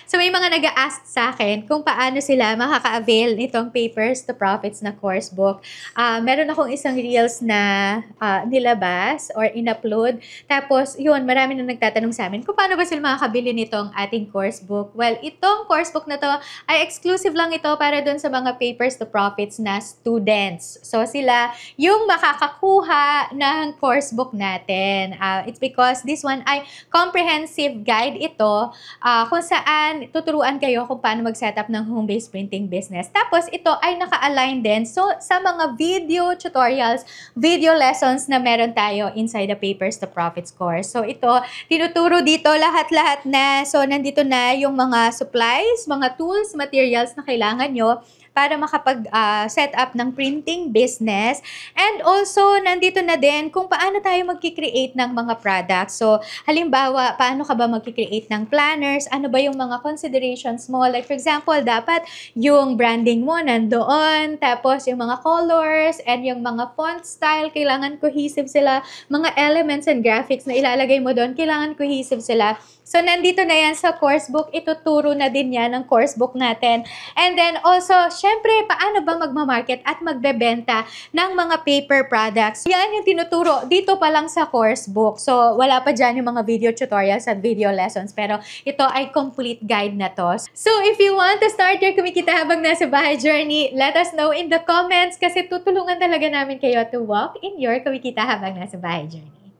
So may mga nag-a-ask sa akin kung paano sila makaka-avail nitong Papers to Profits na course book. Meron akong isang reels na nilabas or in-upload. Tapos yun, marami na nagtatanong sa amin kung paano ba sila makakabili nitong ating course book. Well, itong course book na to ay exclusive lang ito para dun sa mga Papers to Profits na students. So sila yung makakakuha ng course book natin. It's because this one ay comprehensive guide ito kung saan tuturuan kayo kung paano mag-setup ng home-based printing business. Tapos ito ay naka-align din sa mga video tutorials, video lessons na meron tayo inside the Papers to Profits course. So ito, tinuturo dito lahat-lahat na. So nandito na yung mga supplies, mga tools, materials na kailangan nyo para makapag-set up ng printing business. And also, nandito na din kung paano tayo magkikreate ng mga products. So, halimbawa, paano ka ba magkikreate ng planners? Ano ba yung mga considerations mo? Like, for example, dapat yung branding mo nandoon, tapos yung mga colors, and yung mga font style, kailangan cohesive sila. Mga elements and graphics na ilalagay mo doon, kailangan cohesive sila. So, nandito na yan sa course book. Ituturo na din yan ng course book natin. And then also, syempre, paano ba magmamarket at magbebenta ng mga paper products? Yan yung tinuturo dito pa lang sa course book. So, wala pa dyan yung mga video tutorials at video lessons. Pero ito ay complete guide na to. So, if you want to start your kumikita habang nasa bahay journey, let us know in the comments kasi tutulungan talaga namin kayo to walk in your kumikita habang nasa bahay journey.